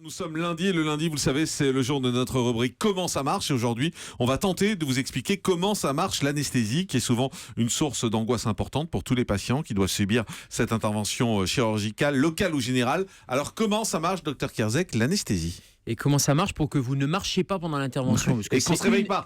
Nous sommes lundi et le lundi, vous le savez, c'est le jour de notre rubrique Comment ça marche. Et aujourd'hui, on va tenter de vous expliquer comment ça marche l'anesthésie, qui est souvent une source d'angoisse importante pour tous les patients qui doivent subir cette intervention chirurgicale, locale ou générale. Alors, comment ça marche, Dr Kierzek, l'anesthésie ? Et comment ça marche pour que vous ne marchiez pas pendant l'intervention parce que et qu'on ne se réveille pas.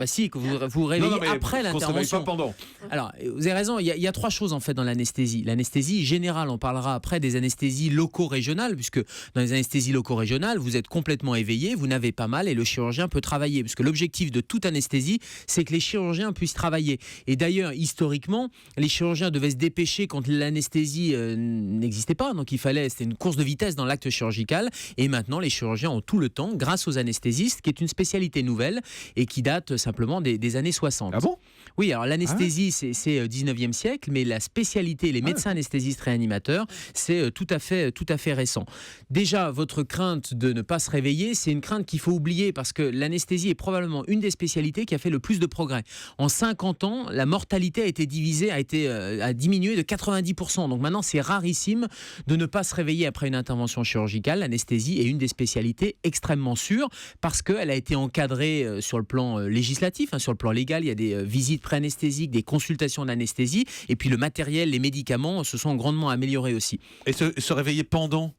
Si, que vous vous réveillez après l'intervention. Qu'on ne se réveille pas pendant. Alors, vous avez raison, il y a trois choses en fait dans l'anesthésie. L'anesthésie générale, on parlera après des anesthésies locaux-régionales, puisque dans les anesthésies locaux-régionales, vous êtes complètement éveillé, vous n'avez pas mal et le chirurgien peut travailler. Puisque l'objectif de toute anesthésie, c'est que les chirurgiens puissent travailler. Et d'ailleurs, historiquement, les chirurgiens devaient se dépêcher quand l'anesthésie n'existait pas. Donc c'était une course de vitesse dans l'acte chirurgical. Et maintenant, les chirurgiens ont tout le temps grâce aux anesthésistes, qui est une spécialité nouvelle et qui date simplement des années 60. Ah bon ? Oui, alors l'anesthésie, c'est 19e siècle, mais la spécialité, les médecins anesthésistes réanimateurs, c'est tout à fait récent. Déjà, votre crainte de ne pas se réveiller, c'est une crainte qu'il faut oublier parce que l'anesthésie est probablement une des spécialités qui a fait le plus de progrès. En 50 ans, la mortalité a diminué de 90%. Donc maintenant, c'est rarissime de ne pas se réveiller après une intervention chirurgicale. L'anesthésie est une des spécialités extrêmement sûre parce qu'elle a été encadrée sur le plan législatif, sur le plan légal. Il y a des visites pré-anesthésiques, des consultations d'anesthésie et puis le matériel, les médicaments se sont grandement améliorés aussi. Et se réveiller pendant ?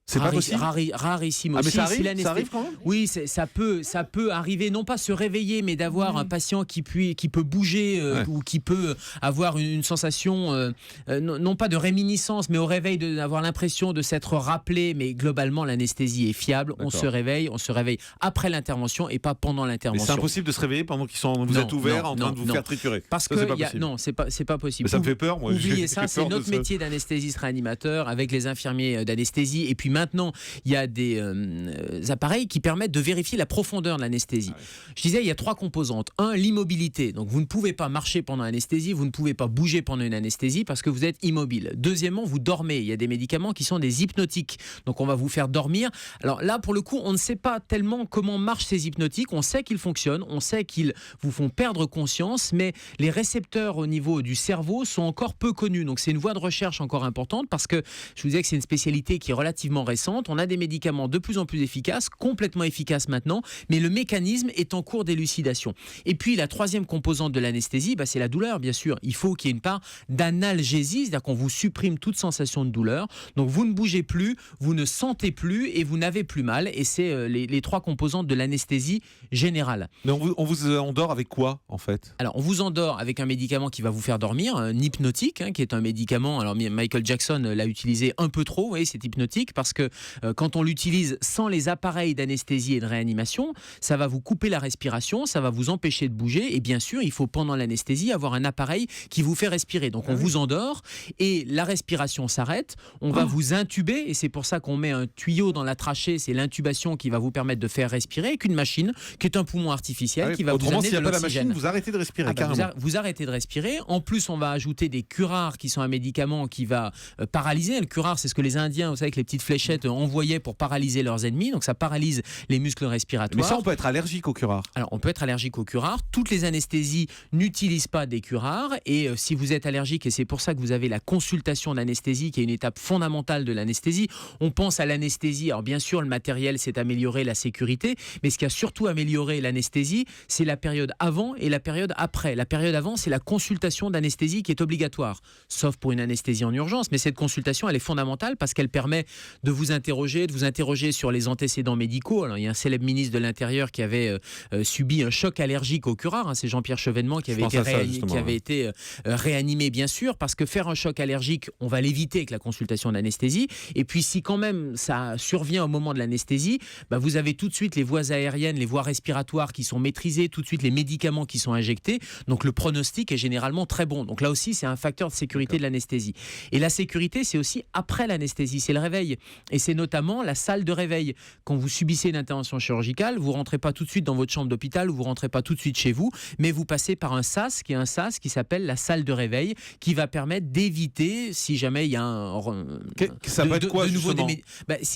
C'est pas possible. Rarissime aussi. Mais ça arrive quand même. Oui, ça peut arriver, non pas se réveiller, mais d'avoir un patient qui peut bouger ou qui peut avoir une sensation, non pas de réminiscence, mais au réveil d'avoir l'impression de s'être rappelé. Mais globalement, l'anesthésie est fiable. On se réveille après l'intervention et pas pendant l'intervention. Mais c'est impossible de se réveiller pendant vous êtes ouvert en train de vous faire triturer. Parce que c'est pas possible. Mais ça me fait peur, moi. Oubliez ça, c'est notre métier d'anesthésiste réanimateur avec les infirmiers d'anesthésie et puis maintenant, il y a des appareils qui permettent de vérifier la profondeur de l'anesthésie. Je disais, il y a trois composantes. Un, l'immobilité. Donc, vous ne pouvez pas marcher pendant l'anesthésie, vous ne pouvez pas bouger pendant une anesthésie parce que vous êtes immobile. Deuxièmement, vous dormez. Il y a des médicaments qui sont des hypnotiques. Donc, on va vous faire dormir. Alors là, pour le coup, on ne sait pas tellement comment marchent ces hypnotiques. On sait qu'ils fonctionnent, on sait qu'ils vous font perdre conscience, mais les récepteurs au niveau du cerveau sont encore peu connus. Donc, c'est une voie de recherche encore importante parce que je vous disais que c'est une spécialité qui est relativement récente. On a des médicaments de plus en plus efficaces, complètement efficaces maintenant, mais le mécanisme est en cours d'élucidation. Et puis la troisième composante de l'anesthésie, c'est la douleur, bien sûr. Il faut qu'il y ait une part d'analgésie, c'est-à-dire qu'on vous supprime toute sensation de douleur. Donc vous ne bougez plus, vous ne sentez plus et vous n'avez plus mal. Et c'est les trois composantes de l'anesthésie générale. Mais on vous endort avec quoi, en fait ? Alors on vous endort avec un médicament qui va vous faire dormir, un hypnotique, qui est un médicament. Alors Michael Jackson l'a utilisé un peu trop, vous voyez, c'est hypnotique, parce que quand on l'utilise sans les appareils d'anesthésie et de réanimation, ça va vous couper la respiration, ça va vous empêcher de bouger et bien sûr, il faut pendant l'anesthésie avoir un appareil qui vous fait respirer. Donc on vous endort et la respiration s'arrête, on va vous intuber et c'est pour ça qu'on met un tuyau dans la trachée, c'est l'intubation qui va vous permettre de faire respirer avec une machine qui est un poumon artificiel qui va vous amener de l'oxygène. La machine, vous arrêtez de respirer carrément. Vous arrêtez de respirer. En plus, on va ajouter des curares qui sont un médicament qui va paralyser. Le curare, c'est ce que les Indiens, vous savez, avec les petites fléchettes envoyaient pour paralyser leurs ennemis, donc ça paralyse les muscles respiratoires. Mais ça, on peut être allergique au curare. Alors, on peut être allergique au curare. Toutes les anesthésies n'utilisent pas des curares et si vous êtes allergique, et c'est pour ça que vous avez la consultation d'anesthésie qui est une étape fondamentale de l'anesthésie, on pense à l'anesthésie. Alors bien sûr, le matériel s'est amélioré, la sécurité, mais ce qui a surtout amélioré l'anesthésie, c'est la période avant et la période après. La période avant, c'est la consultation d'anesthésie qui est obligatoire, sauf pour une anesthésie en urgence, mais cette consultation, elle est fondamentale parce qu'elle permet de vous interroger sur les antécédents médicaux. Alors, il y a un célèbre ministre de l'Intérieur qui avait subi un choc allergique au curare, c'est Jean-Pierre Chevènement qui avait été réanimé, bien sûr, parce que faire un choc allergique, on va l'éviter avec la consultation d'anesthésie. Et puis, si quand même ça survient au moment de l'anesthésie, vous avez tout de suite les voies aériennes, les voies respiratoires qui sont maîtrisées, tout de suite les médicaments qui sont injectés. Donc, le pronostic est généralement très bon. Donc là aussi, c'est un facteur de sécurité de l'anesthésie. Et la sécurité, c'est aussi après l'anesthésie, c'est le réveil. Et c'est notamment la salle de réveil. Quand vous subissez une intervention chirurgicale, vous ne rentrez pas tout de suite dans votre chambre d'hôpital ou vous ne rentrez pas tout de suite chez vous, mais vous passez par un SAS qui s'appelle la salle de réveil, qui va permettre d'éviter, si jamais il y a ça peut être quoi, justement ?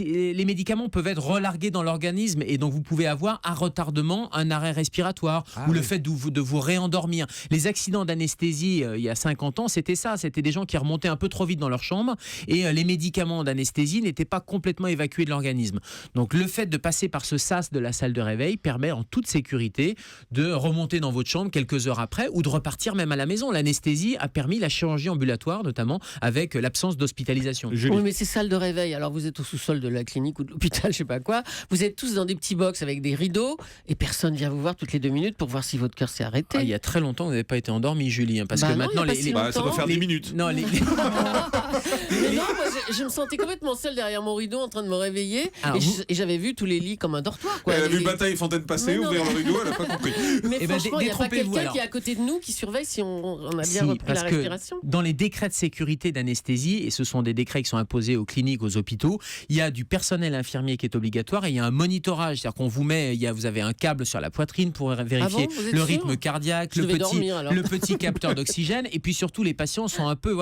Les médicaments peuvent être relargués dans l'organisme et donc vous pouvez avoir un retardement, un arrêt respiratoire ou le fait de vous réendormir. Les accidents d'anesthésie, il y a 50 ans, c'était ça. C'était des gens qui remontaient un peu trop vite dans leur chambre et les médicaments d'anesthésie n'étaient pas complètement évacué de l'organisme. Donc le fait de passer par ce sas de la salle de réveil permet en toute sécurité de remonter dans votre chambre quelques heures après ou de repartir même à la maison. L'anesthésie a permis la chirurgie ambulatoire, notamment avec l'absence d'hospitalisation. Oui, mais ces salles de réveil, alors vous êtes au sous-sol de la clinique ou de l'hôpital, je sais pas quoi, vous êtes tous dans des petits box avec des rideaux et personne vient vous voir toutes les 2 minutes pour voir si votre cœur s'est arrêté. Il y a très longtemps, vous n'avez pas été endormi, Julie, parce que non, maintenant ça doit faire 10 minutes. Non, Mais non, moi je me sentais complètement seule derrière mon rideau en train de me réveiller et j'avais vu tous les lits comme un dortoir. Quoi. Elle a vu Bataille Fontaine passer, ouvrir le rideau, elle n'a pas compris. Mais franchement, il n'y a pas quelqu'un qui est à côté de nous qui surveille si on a bien repris la respiration. Dans les décrets de sécurité d'anesthésie, et ce sont des décrets qui sont imposés aux cliniques, aux hôpitaux, il y a du personnel infirmier qui est obligatoire et il y a un monitorage, c'est-à-dire qu'on vous met, vous avez un câble sur la poitrine pour vérifier le rythme cardiaque, le petit capteur d'oxygène, et puis surtout les patients sont un peu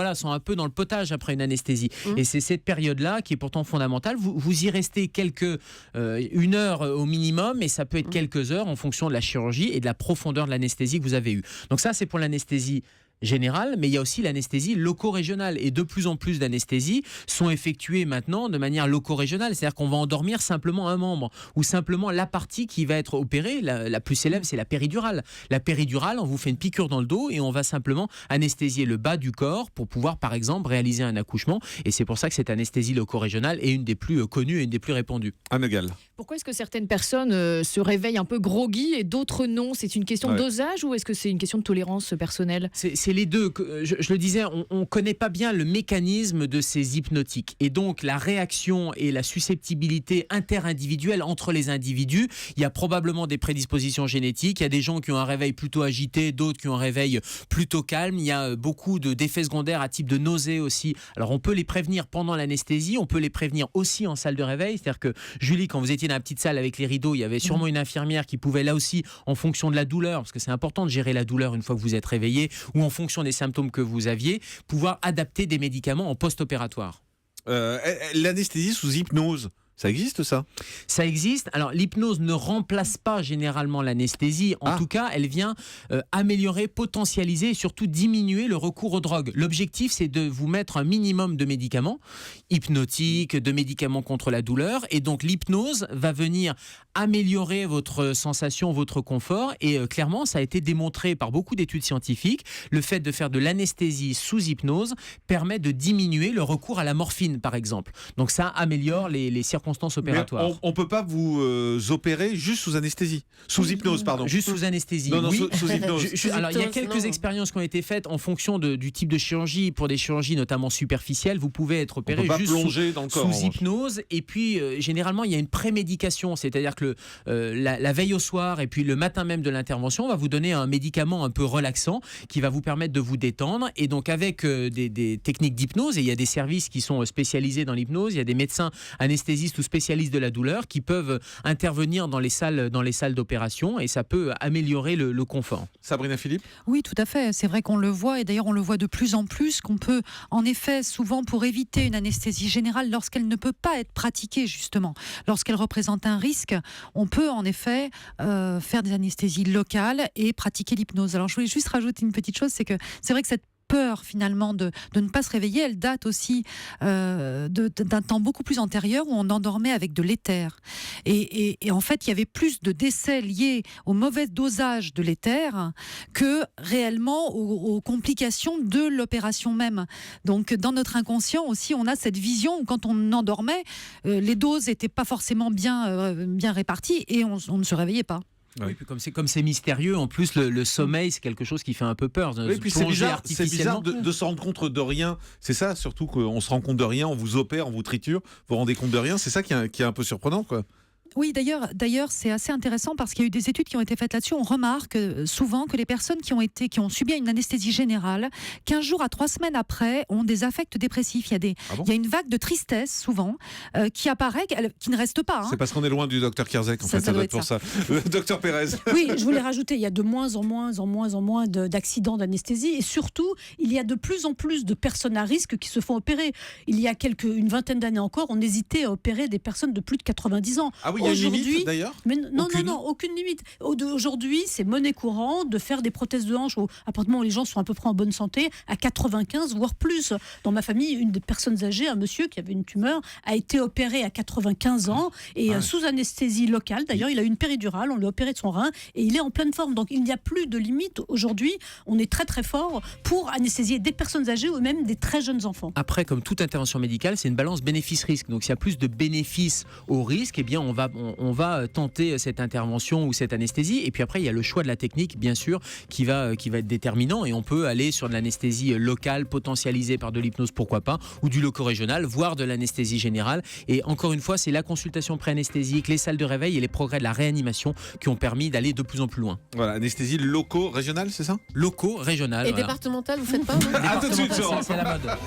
dans le potage après une anesthésie. Et c'est cette période-là qui est pourtant fondamentale. Vous y restez une heure au minimum, et ça peut être quelques heures en fonction de la chirurgie et de la profondeur de l'anesthésie que vous avez eue. Donc ça, c'est pour l'anesthésie générale, mais il y a aussi l'anesthésie loco-régionale, et de plus en plus d'anesthésies sont effectuées maintenant de manière loco-régionale, c'est-à-dire qu'on va endormir simplement un membre ou simplement la partie qui va être opérée. La plus célèbre, c'est la péridurale. La péridurale, on vous fait une piqûre dans le dos et on va simplement anesthésier le bas du corps pour pouvoir, par exemple, réaliser un accouchement, et c'est pour ça que cette anesthésie loco-régionale est une des plus connues et une des plus répandues. Amégal. Pourquoi est-ce que certaines personnes se réveillent un peu groggy et d'autres non? C'est une question de dosage ou est-ce que c'est une question de tolérance personnelle? C'est les deux. Je le disais, on ne connaît pas bien le mécanisme de ces hypnotiques. Et donc, la réaction et la susceptibilité interindividuelle entre les individus, il y a probablement des prédispositions génétiques. Il y a des gens qui ont un réveil plutôt agité, d'autres qui ont un réveil plutôt calme. Il y a beaucoup d'effets secondaires à type de nausées aussi. Alors, on peut les prévenir pendant l'anesthésie, on peut les prévenir aussi en salle de réveil. C'est-à-dire que, Julie, quand vous étiez dans la petite salle avec les rideaux, il y avait sûrement une infirmière qui pouvait là aussi, en fonction de la douleur, parce que c'est important de gérer la douleur une fois que vous êtes réveillé, ou en fonction des symptômes que vous aviez, pouvoir adapter des médicaments en post-opératoire. L'anesthésie sous hypnose, ça existe, ça? Ça existe. Alors, l'hypnose ne remplace pas généralement l'anesthésie. En tout cas, elle vient améliorer, potentialiser et surtout diminuer le recours aux drogues. L'objectif, c'est de vous mettre un minimum de médicaments hypnotiques, de médicaments contre la douleur. Et donc, l'hypnose va venir améliorer votre sensation, votre confort. Et clairement, ça a été démontré par beaucoup d'études scientifiques. Le fait de faire de l'anesthésie sous hypnose permet de diminuer le recours à la morphine, par exemple. Donc, ça améliore les circonstances opératoires. On ne peut pas vous opérer juste sous anesthésie, sous hypnose, pardon. Juste sous anesthésie. Non, oui. sous hypnose. Alors, il y a quelques expériences qui ont été faites en fonction du type de chirurgie. Pour des chirurgies notamment superficielles, vous pouvez être opéré juste sous hypnose. Et puis, généralement, il y a une prémédication, c'est-à-dire que la veille au soir et puis le matin même de l'intervention, on va vous donner un médicament un peu relaxant qui va vous permettre de vous détendre. Et donc, avec des techniques d'hypnose, et il y a des services qui sont spécialisés dans l'hypnose, il y a des médecins anesthésistes ou spécialistes de la douleur qui peuvent intervenir dans les salles d'opération, et ça peut améliorer le confort. Sabrina Philippe? Oui, tout à fait. C'est vrai qu'on le voit, et d'ailleurs on le voit de plus en plus, qu'on peut en effet souvent, pour éviter une anesthésie générale lorsqu'elle ne peut pas être pratiquée justement, lorsqu'elle représente un risque, on peut en effet faire des anesthésies locales et pratiquer l'hypnose. Alors je voulais juste rajouter une petite chose, c'est que c'est vrai que cette peur finalement de ne pas se réveiller, elle date aussi d'un temps beaucoup plus antérieur où on endormait avec de l'éther. Et en fait, il y avait plus de décès liés au mauvais dosage de l'éther que réellement aux complications de l'opération même. Donc dans notre inconscient aussi, on a cette vision où quand on endormait, les doses n'étaient pas forcément bien réparties et on ne se réveillait pas. Oui, puis comme c'est mystérieux, en plus le sommeil c'est quelque chose qui fait un peu peur. Oui, puis c'est bizarre de se rendre compte de rien. C'est ça, surtout qu'on se rend compte de rien, on vous opère, on vous triture, vous vous rendez compte de rien. C'est ça qui est un peu surprenant, quoi. Oui, d'ailleurs, c'est assez intéressant parce qu'il y a eu des études qui ont été faites là-dessus. On remarque souvent que les personnes qui ont subi une anesthésie générale, 15 jours à 3 semaines après, ont des affects dépressifs. Il y a une vague de tristesse souvent qui apparaît, qui ne reste pas. C'est parce qu'on est loin du docteur Kierzek, en fait, ça doit être pour ça. Docteur Pérez. Oui, je voulais rajouter, il y a de moins en moins d'accidents d'anesthésie, et surtout, il y a de plus en plus de personnes à risque qui se font opérer. Il y a une vingtaine d'années encore, on hésitait à opérer des personnes de plus de 90 ans. Ah oui. il y a une aujourd'hui, limite d'ailleurs? Mais non, Aucune. non, aucune limite. Aujourd'hui, c'est monnaie courante de faire des prothèses de hanche apparemment où les gens sont à peu près en bonne santé à 95 voire plus. Dans ma famille, une des personnes âgées, un monsieur qui avait une tumeur, a été opéré à 95 ans et sous anesthésie locale. D'ailleurs, il a eu une péridurale, on lui a opéré de son rein et il est en pleine forme. Donc il n'y a plus de limite aujourd'hui. On est très très fort pour anesthésier des personnes âgées ou même des très jeunes enfants. Après, comme toute intervention médicale, c'est une balance bénéfice-risque. Donc, s'il y a plus de bénéfices au risque, eh bien, on va tenter cette intervention ou cette anesthésie. Et puis après, il y a le choix de la technique, bien sûr, qui va être déterminant. Et on peut aller sur de l'anesthésie locale, potentialisée par de l'hypnose, pourquoi pas, ou du loco-régional, voire de l'anesthésie générale. Et encore une fois, c'est la consultation pré-anesthésique, les salles de réveil et les progrès de la réanimation qui ont permis d'aller de plus en plus loin. Voilà, anesthésie loco-régionale, c'est ça? Loco-régional. Et voilà. départemental, vous faites pas non À tout de suite, Départemental, Laurent. c'est la mode.